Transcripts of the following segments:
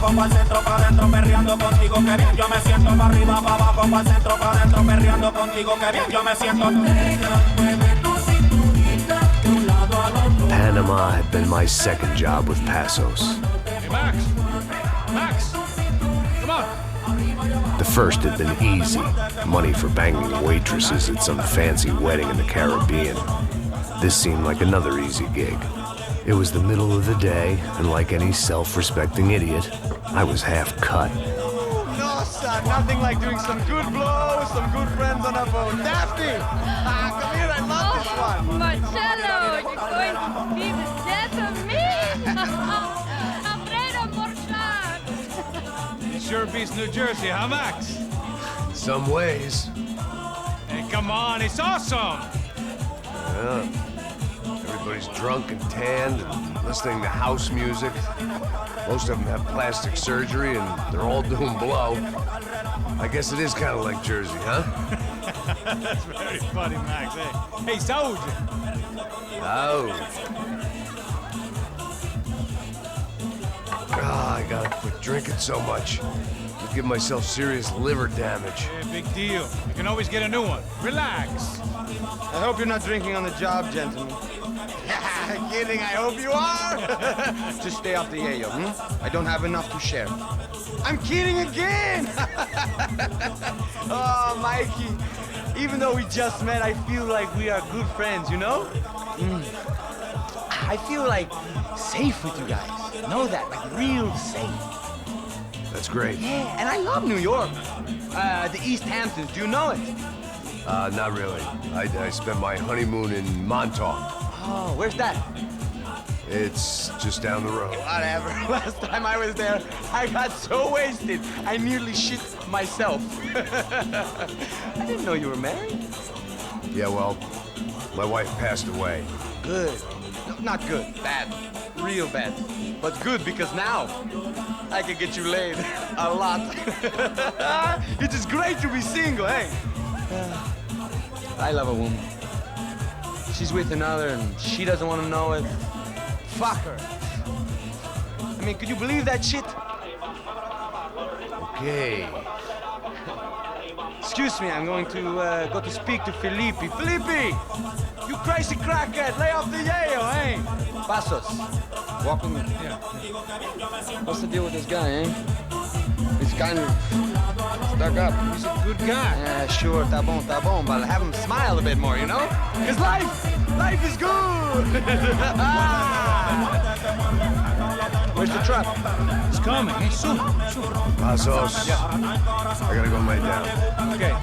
abajo, pa'l centro, pa' adentro, perreando contigo, que bien yo me siento. Pa' arriba, pa' abajo, pa'l centro, pa' adentro, perreando contigo, que bien yo me siento. Panama had been my second job with Passos. Hey, Max! Max! Come on! The first had been easy, money for banging waitresses at some fancy wedding in the Caribbean. This seemed like another easy gig. It was the middle of the day, and like any self-respecting idiot, I was half cut. No, son, nothing like doing some good blows, some good friends on a boat. Daphne! Come here, I love this one. Marcello, you're going to be the death of me! Alfredo Morchat! It sure beats Nью-Джерси, huh, Max? Some ways. Hey, come on, it's awesome! Yeah. Everybody's drunk and tanned and listening to house music. Most of them have plastic surgery and they're all doing blow. I guess it is kind of like Jersey, huh? That's very funny, Max. Hey, Saúde! Oh. I gotta quit drinking so much. I'll give myself serious liver damage. Hey, big deal. You can always get a new one. Relax. I hope you're not drinking on the job, gentlemen. Kidding, I hope you are. Just stay off the yayo, I don't have enough to share. I'm kidding again. Oh, Mikey. Even though we just met, I feel like we are good friends, you know? I feel like safe with you guys. Know that, like real safe. That's great. Yeah, and I love New York. The East Hamptons, do you know it? Not really. I spent my honeymoon in Montauk. Oh, where's that? It's just down the road. Whatever. Last time I was there, I got so wasted, I nearly shit myself. I didn't know you were married. Yeah, well, my wife passed away. Good. No, not good. Bad. Real bad. But good because now I can get you laid a lot. It is great to be single, hey? I love a woman. She's with another and she doesn't want to know it. Fuck her. I mean, could you believe that shit? Okay. Excuse me, I'm going to go to speak to Felipe. Felipe! You crazy crackhead! Lay off the yayo, eh? Passos. Walk with me. Yeah. What's the deal with this guy, eh? He's kind of stuck up. He's a good guy. Yeah, sure, tá bom, but have him smile a bit more, you know? Cause life is good! Where's the truck? It's coming. Hey, soon. Passos. Yeah. I gotta go lay down. Okay.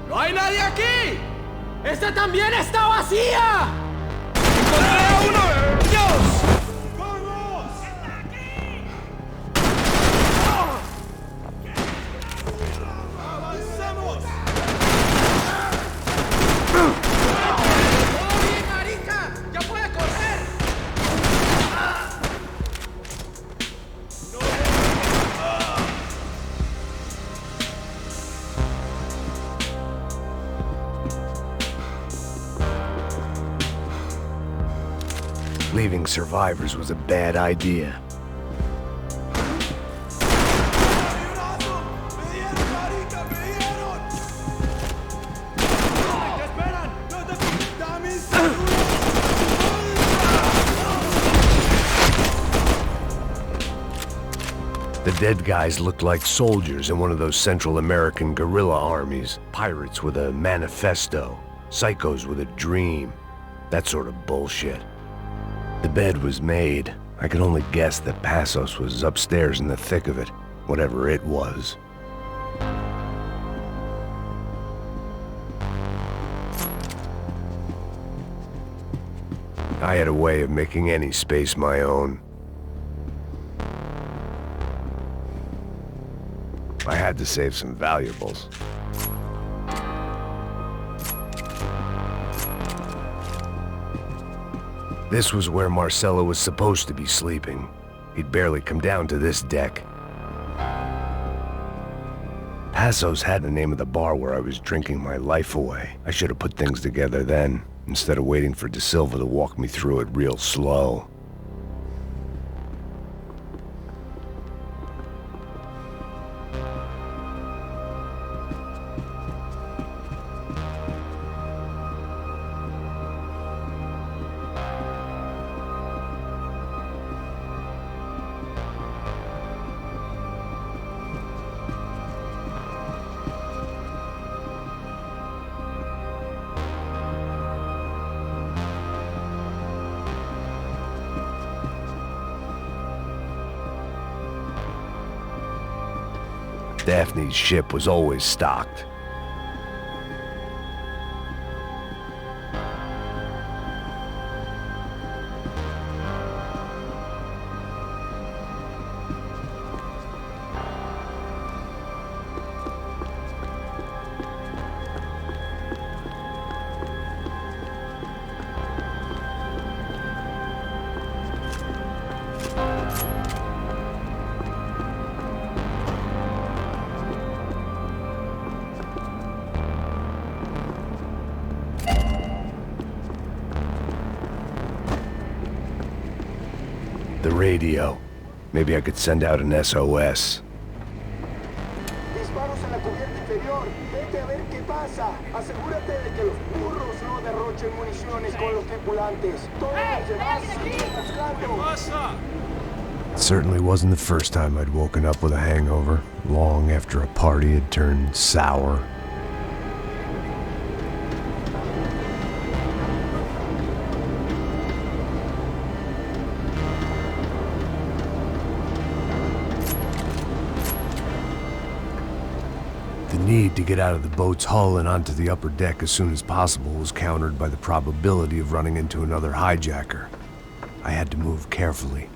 ¡No hay nadie aquí! ¡Esta también está vacía! ¡Encontré a uno! ¡Dios! Leaving survivors was a bad idea. The dead guys looked like soldiers in one of those Central American guerrilla armies. Pirates with a manifesto, psychos with a dream, that sort of bullshit. The bed was made. I could only guess that Passos was upstairs in the thick of it, whatever it was. I had a way of making any space my own. I had to save some valuables. This was where Marcelo was supposed to be sleeping. He'd barely come down to this deck. Passos had the name of the bar where I was drinking my life away. I should have put things together then, instead of waiting for De Silva to walk me through it real slow. Daphne's ship was always stocked. The radio. Maybe I could send out an SOS. Disparos en la cubierta inferior. Vete a ver qué pasa. Asegúrate de que los burros no derrochen municiones con los tripulantes. Todos los demás siguen buscando. It certainly wasn't the first time I'd woken up with a hangover, long after a party had turned sour. The need to get out of the boat's hull and onto the upper deck as soon as possible was countered by the probability of running into another hijacker. I had to move carefully.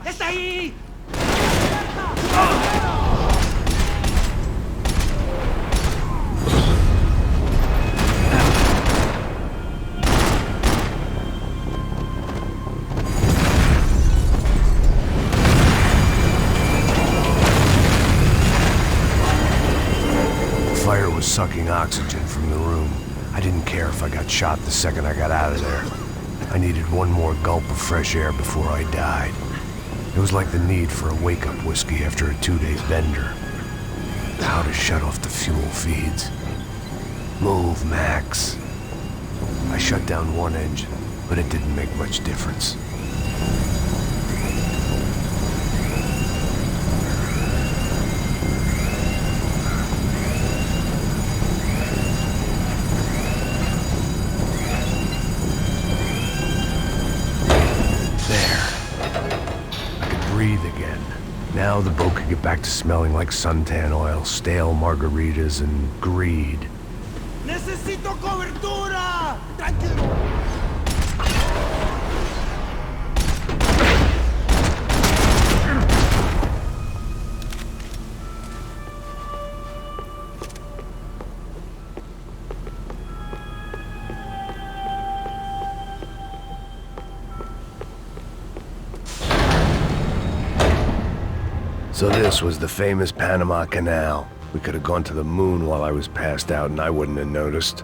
¡Está ahí! The fire was sucking oxygen from the room. I didn't care if I got shot the second I got out of there. I needed one more gulp of fresh air before I died. It was like the need for a wake-up whiskey after a 2-day bender. How to shut off the fuel feeds. Move, Max. I shut down one engine, but it didn't make much difference. Breathe again. Now the boat could get back to smelling like suntan oil, stale margaritas, and greed. ¡Necesito cobertura! ¡Tranquilo! So this was the famous Panama Canal. We could have gone to the moon while I was passed out and I wouldn't have noticed.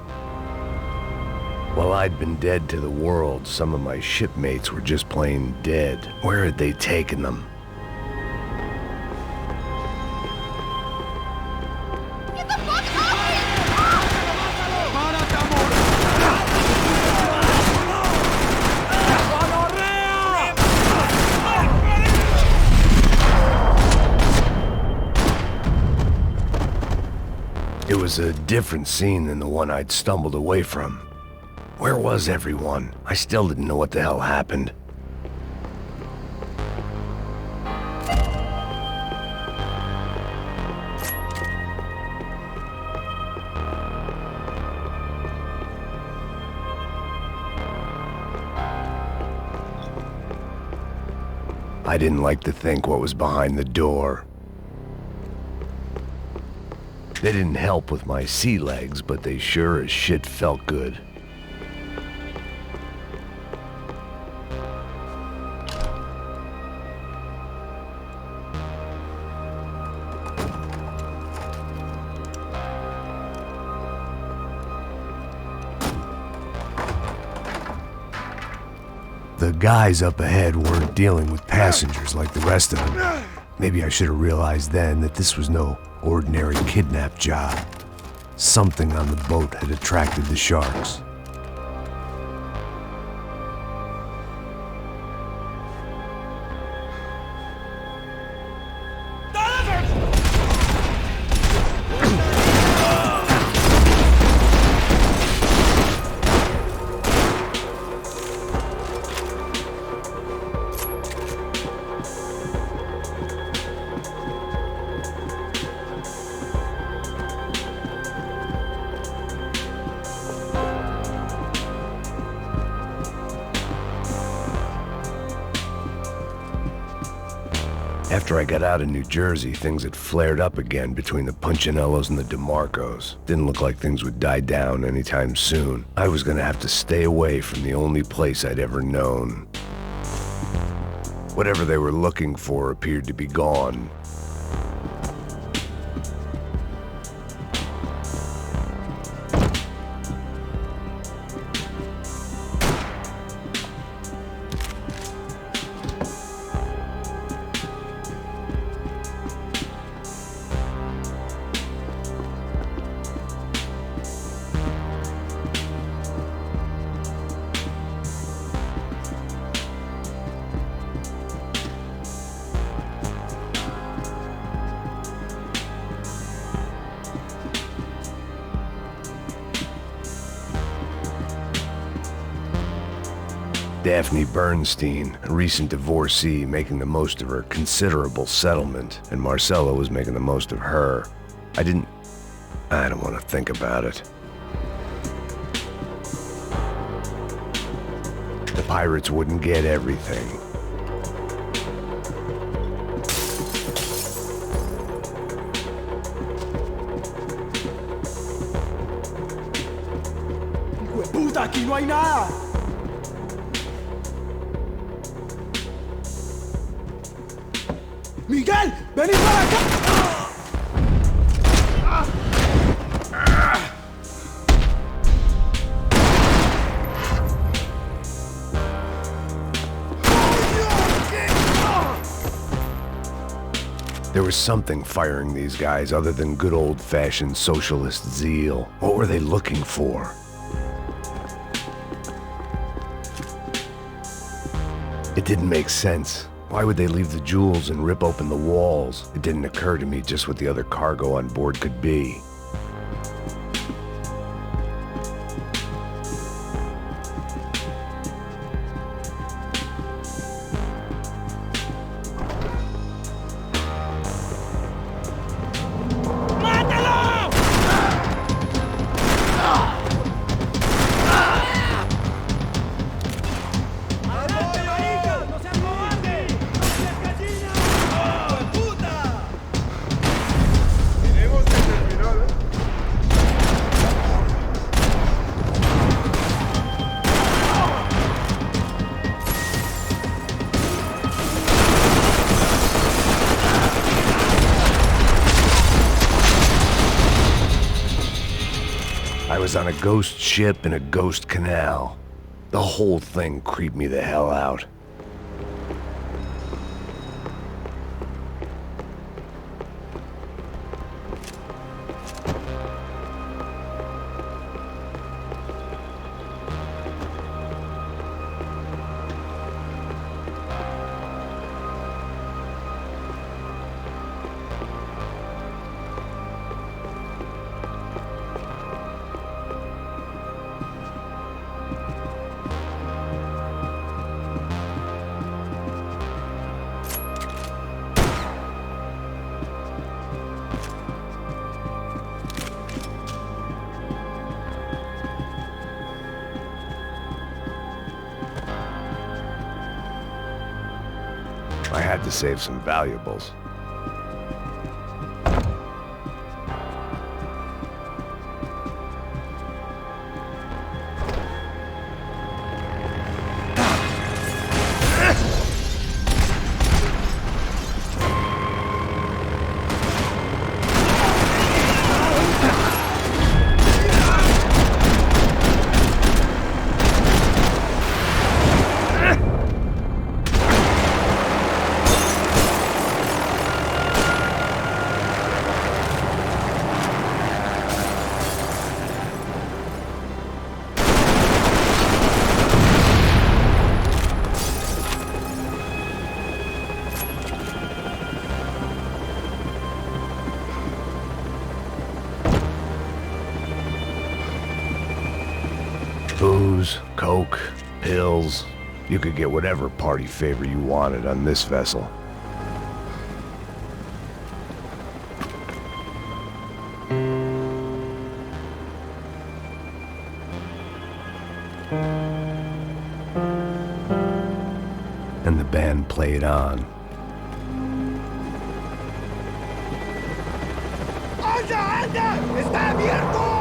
While I'd been dead to the world, some of my shipmates were just plain dead. Where had they taken them? Get the fuck off It was a different scene than the one I'd stumbled away from. Where was everyone? I still didn't know what the hell happened. I didn't like to think what was behind the door. They didn't help with my sea legs, but they sure as shit felt good. The guys up ahead weren't dealing with passengers like the rest of them. Maybe I should have realized then that this was no ordinary kidnap job. Something on the boat had attracted the sharks. After I got out of New-Jersey, things had flared up again between the Punchinellos and the DeMarcos. Didn't look like things would die down anytime soon. I was gonna have to stay away from the only place I'd ever known. Whatever they were looking for appeared to be gone. Daphne Bernstein, a recent divorcee, making the most of her considerable settlement, and Marcella was making the most of her. I don't want to think about it. The pirates wouldn't get everything. ¡Puta, aquí no hay nada! ¡Miguel! ¡Vení para acá! There was something firing these guys other than good old-fashioned socialist zeal. What were they looking for? It didn't make sense. Why would they leave the jewels and rip open the walls? It didn't occur to me just what the other cargo on board could be. was on a ghost ship in a ghost canal. The whole thing creeped me the hell out. I had to save some valuables. Booze, coke, pills. You could get whatever party favor you wanted on this vessel. And the band played on. ¡Anda, anda! ¡Está abierto!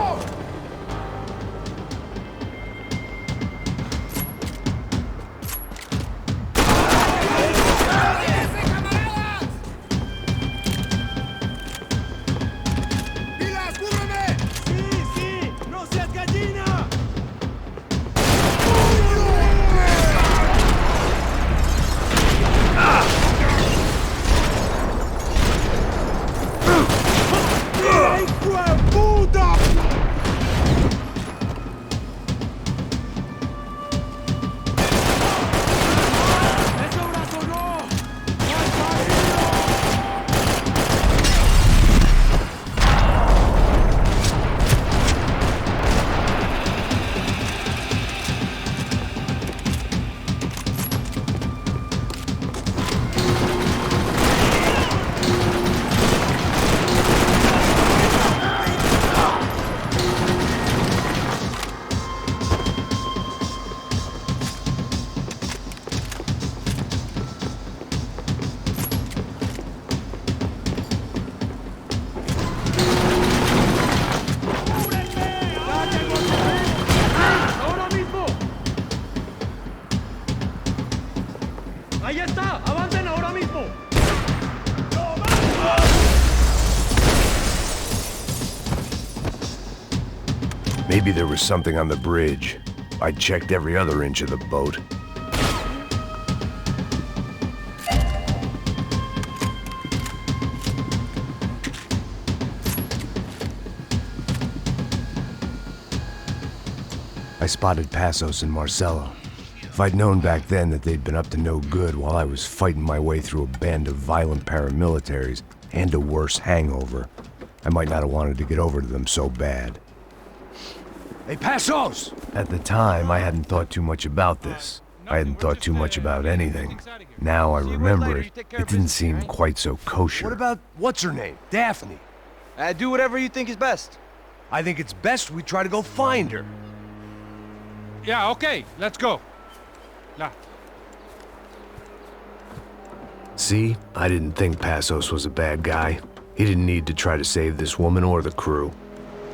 Maybe there was something on the bridge. I checked every other inch of the boat. I spotted Passos and Marcelo. If I'd known back then that they'd been up to no good while I was fighting my way through a band of violent paramilitaries and a worse hangover, I might not have wanted to get over to them so bad. Hey, Passos! At the time, I hadn't thought too much about this. I hadn't thought too much about anything. Now I remember it, it didn't seem quite so kosher. What about, what's her name? Daphne. Do whatever you think is best. I think it's best we try to go find her. Yeah, okay, let's go. Nah. See? I didn't think Passos was a bad guy. He didn't need to try to save this woman or the crew.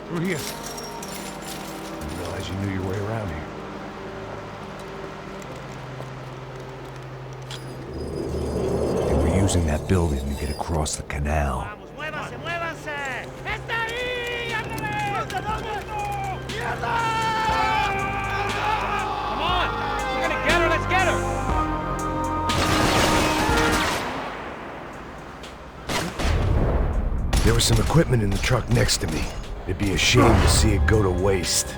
Through here. I didn't realize you knew your way around here. They were using that building to get across the canal. ¡Muévanse, muévanse! ¡Está ahí! ¡Ándale! Come on! We're gonna get her, let's get her! There was some equipment in the truck next to me. It'd be a shame to see it go to waste.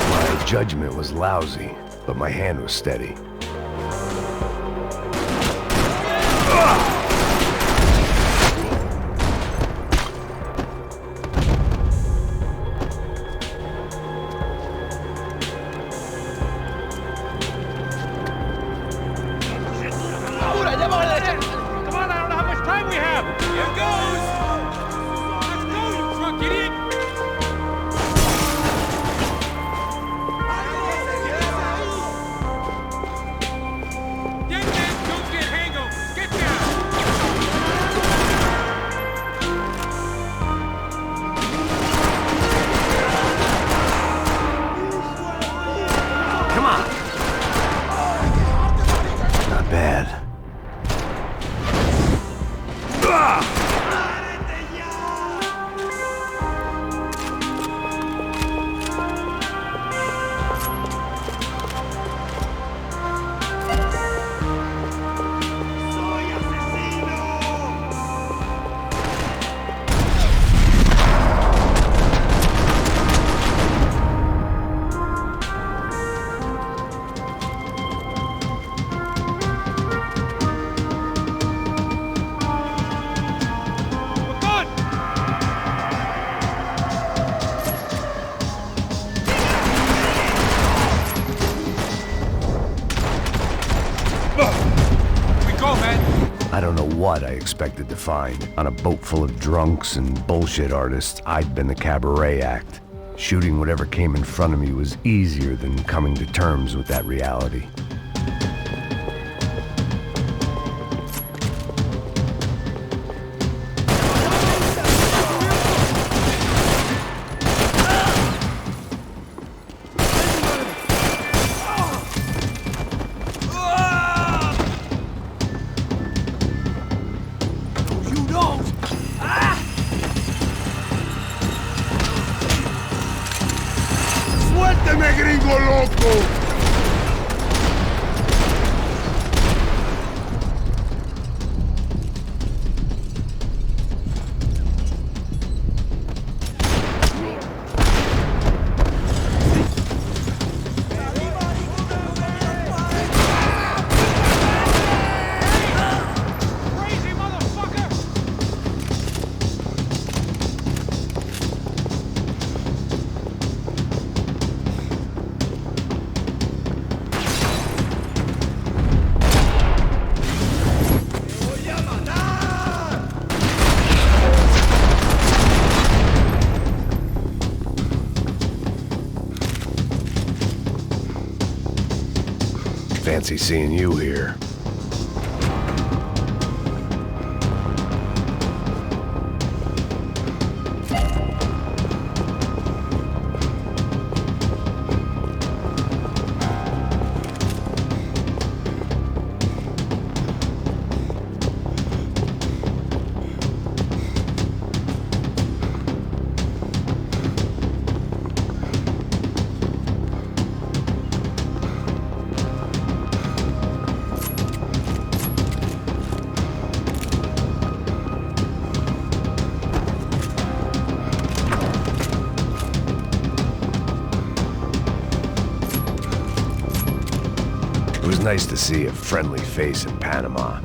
My judgment was lousy, but my hand was steady. I don't know what I expected to find. On a boat full of drunks and bullshit artists, I'd been the cabaret act. Shooting whatever came in front of me was easier than coming to terms with that reality. Fancy seeing you here. It was nice to see a friendly face in Panama.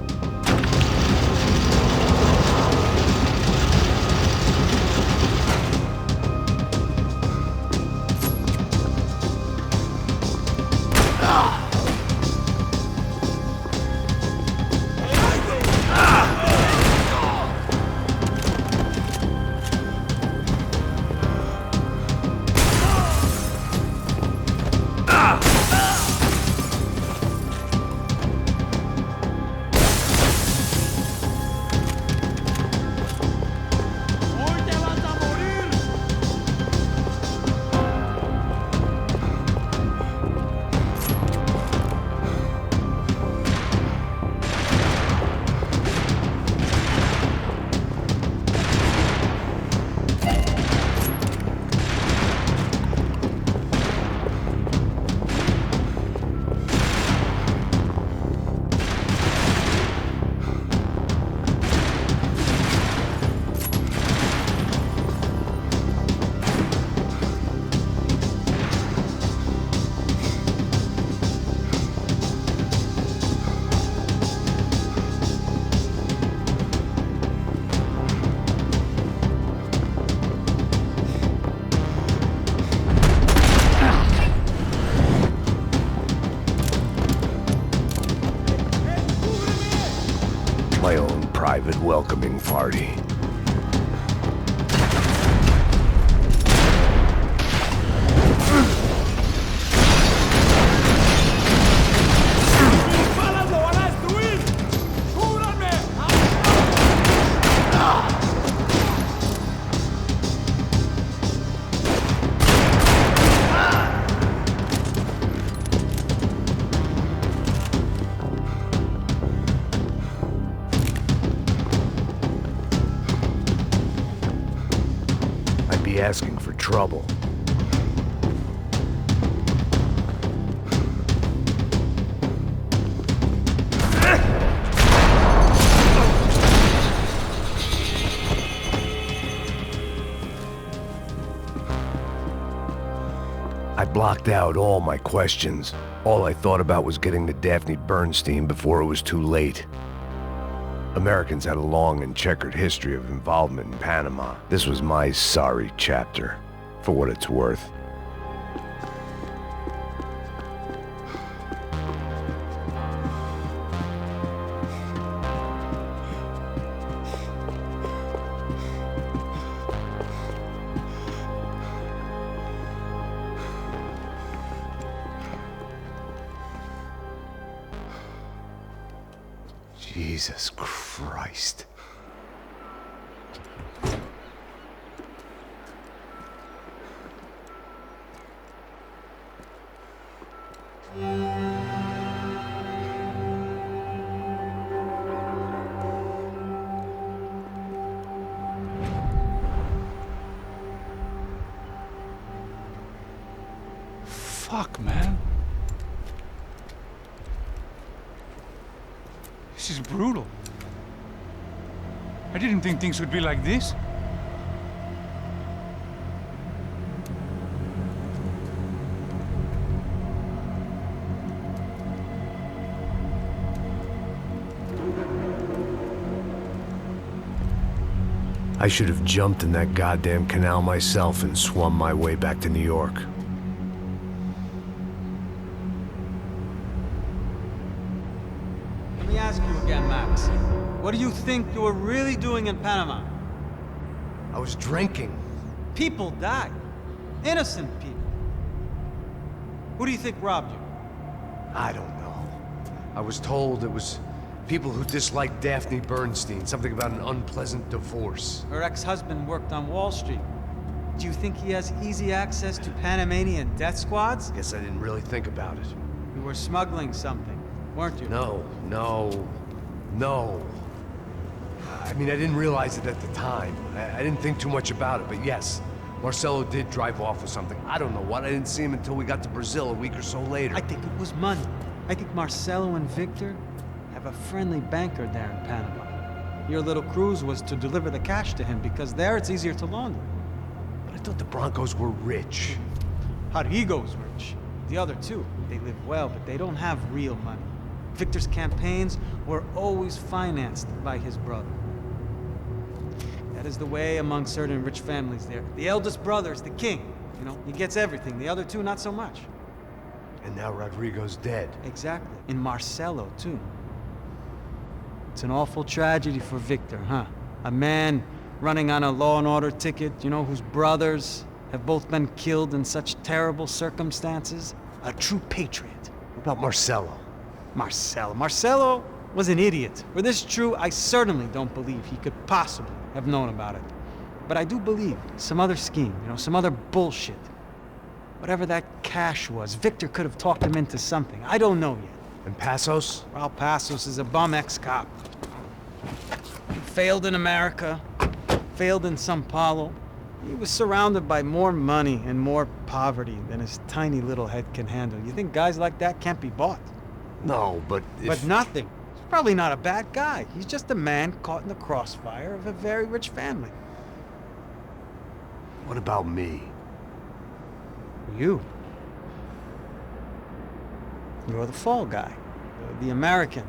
welcoming party. Asking for trouble. I blocked out all my questions. All I thought about was getting to Daphne Bernstein before it was too late. Americans had a long and checkered history of involvement in Panama. This was my sorry chapter, for what it's worth. Jesus Christ. Fuck, man. This is brutal. I didn't think things would be like this. I should have jumped in that goddamn canal myself and swum my way back to New York. Let me ask you again, Max. What do you think you were really doing in Panama? I was drinking. People died. Innocent people. Who do you think robbed you? I don't know. I was told it was people who disliked Daphne Bernstein, something about an unpleasant divorce. Her ex-husband worked on Wall Street. Do you think he has easy access to Panamanian death squads? Guess I didn't really think about it. You were smuggling something, weren't you? No. I mean, I didn't realize it at the time. I didn't think too much about it, but yes, Marcelo did drive off with something. I don't know what. I didn't see him until we got to Brazil a week or so later. I think it was money. I think Marcelo and Victor have a friendly banker there in Panama. Your little cruise was to deliver the cash to him because there it's easier to launder. But I thought the Broncos were rich. Rodrigo's rich. The other two, they live well, but they don't have real money. Victor's campaigns were always financed by his brother. That is the way among certain rich families there. The eldest brother is the king. You know, he gets everything. The other two, not so much. And now Rodrigo's dead. Exactly. And Marcelo, too. It's an awful tragedy for Victor, huh? A man running on a law and order ticket, you know, whose brothers have both been killed in such terrible circumstances. A true patriot. What about Marcelo? Marcelo was an idiot. Were this true, I certainly don't believe he could possibly have known about it. But I do believe some other scheme, you know, some other bullshit. Whatever that cash was, Victor could have talked him into something. I don't know yet. And Passos? Well, Passos is a bum ex-cop. He failed in America, failed in Sao Paulo. He was surrounded by more money and more poverty than his tiny little head can handle. You think guys like that can't be bought? No, but if... But nothing. He's probably not a bad guy. He's just a man caught in the crossfire of a very rich family. What about me? You. You're the fall guy. The American.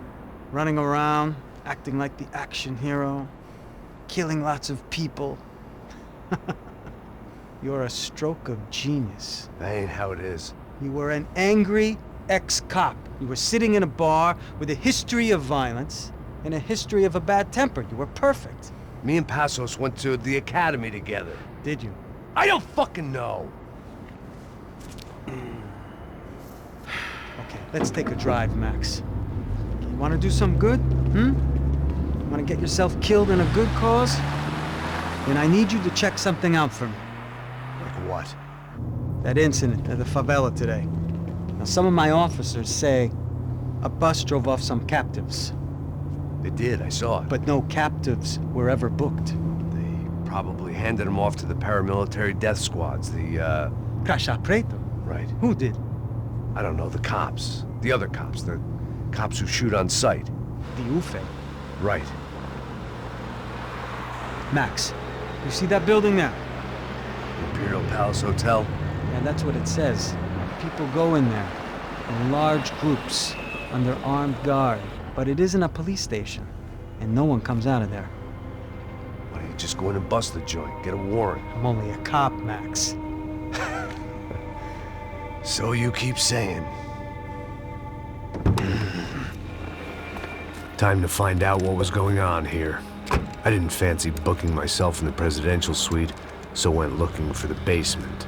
Running around, acting like the action hero. Killing lots of people. You're a stroke of genius. That ain't how it is. You were an angry ex-cop. You were sitting in a bar with a history of violence, in a history of a bad temper. You were perfect. Me and Passos went to the academy together. Did you? I don't fucking know. Okay, let's take a drive, Max. You want to do some good? Want to get yourself killed in a good cause? Then I need you to check something out for me. Like what? That incident at the favela today. Now, some of my officers say a bus drove off some captives. They did, I saw it. But no captives were ever booked. They probably handed them off to the paramilitary death squads, the, Caixa Preto? Right. Who did? I don't know, the cops. The other cops. The cops who shoot on sight. The UFE. Right. Max, you see that building there? Imperial Palace Hotel? And that's what it says. People go in there in large groups under armed guard. But it isn't a police station, and no one comes out of there. Why don't you just go in and bust the joint, get a warrant? I'm only a cop, Max. So you keep saying. Time to find out what was going on here. I didn't fancy booking myself in the presidential suite, so went looking for the basement.